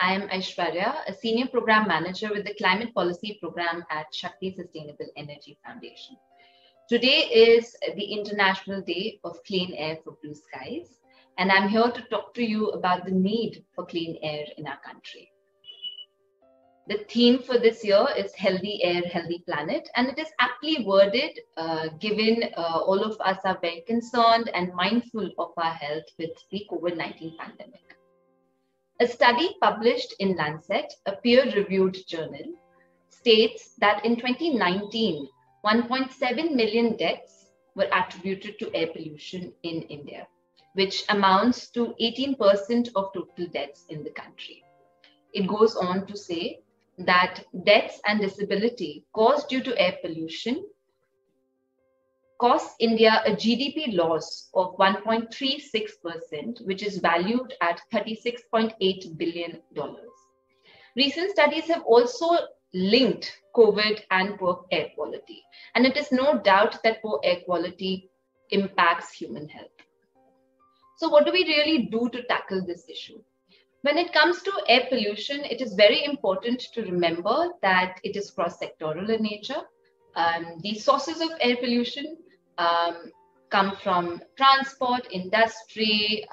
I am Aishwarya, a Senior Program Manager with the Climate Policy Program at Shakti Sustainable Energy Foundation. Today is the International Day of Clean Air for Blue Skies, and I'm here to talk to you about the need for clean air in our country. The theme for this year is Healthy Air, Healthy Planet, and it is aptly worded given all of us are very concerned and mindful of our health with the COVID-19 pandemic. A study published in Lancet, a peer-reviewed journal, states that in 2019, 1.7 million deaths were attributed to air pollution in India, which amounts to 18% of total deaths in the country. It goes on to say that deaths and disability caused due to air pollution costs India a GDP loss of 1.36%, which is valued at $36.8 billion. Recent studies have also linked COVID and poor air quality, and it is no doubt that poor air quality impacts human health. So what do we really do to tackle this issue? When it comes to air pollution, it is very important to remember that it is cross-sectoral in nature. The sources of air pollution come from transport, industry,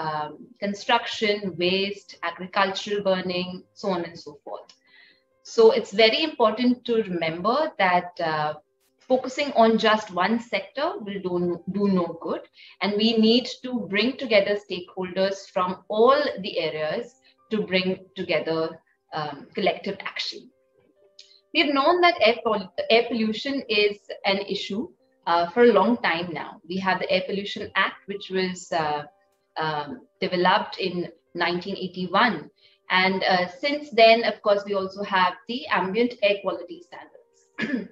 construction, waste, agricultural burning, so on and so forth. So it's very important to remember that focusing on just one sector will do no good. And we need to bring together stakeholders from all the areas to bring together collective action. We've known that air pollution is an issue for a long time now. We have the Air Pollution Act, which was developed in 1981. And since then, of course, we also have the ambient air quality standards.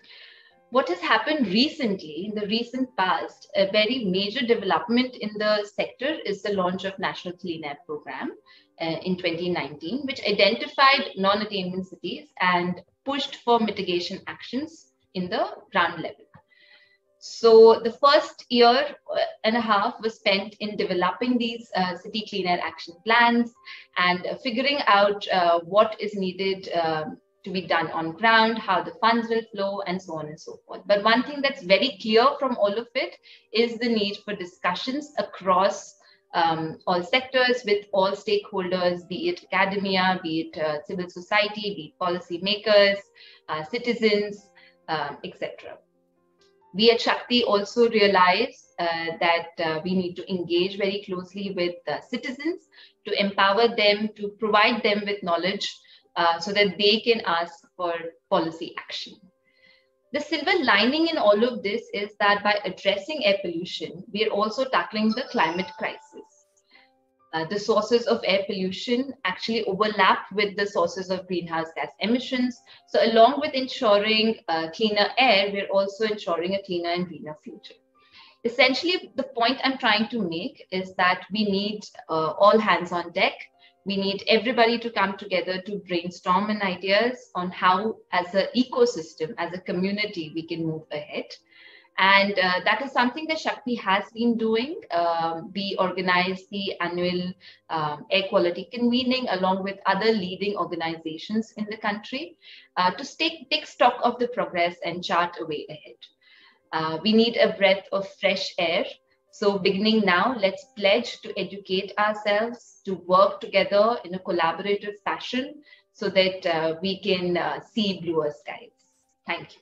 What has happened recently, in the recent past, a very major development in the sector is the launch of National Clean Air Program in 2019, which identified non-attainment cities and pushed for mitigation actions in the ground level. So the first year and a half was spent in developing these city clean air action plans and figuring out what is needed to be done on ground, how the funds will flow, and so on and so forth. But one thing that's very clear from all of it is the need for discussions across all sectors with all stakeholders, be it academia, be it civil society, be it policymakers, citizens, etc. We at Shakti also realize that we need to engage very closely with citizens to empower them, to provide them with knowledge so that they can ask for policy action. The silver lining in all of this is that by addressing air pollution, we are also tackling the climate crisis. The sources of air pollution actually overlap with the sources of greenhouse gas emissions. So along with ensuring cleaner air, we're also ensuring a cleaner and greener future. Essentially, the point I'm trying to make is that we need all hands on deck. We need everybody to come together to brainstorm on ideas on how, as an ecosystem, as a community, we can move ahead. And that is something that Shakti has been doing. We organize the annual air quality convening along with other leading organizations in the country to take stock of the progress and chart a way ahead. We need a breath of fresh air. So beginning now, let's pledge to educate ourselves, to work together in a collaborative fashion so that we can see bluer skies. Thank you.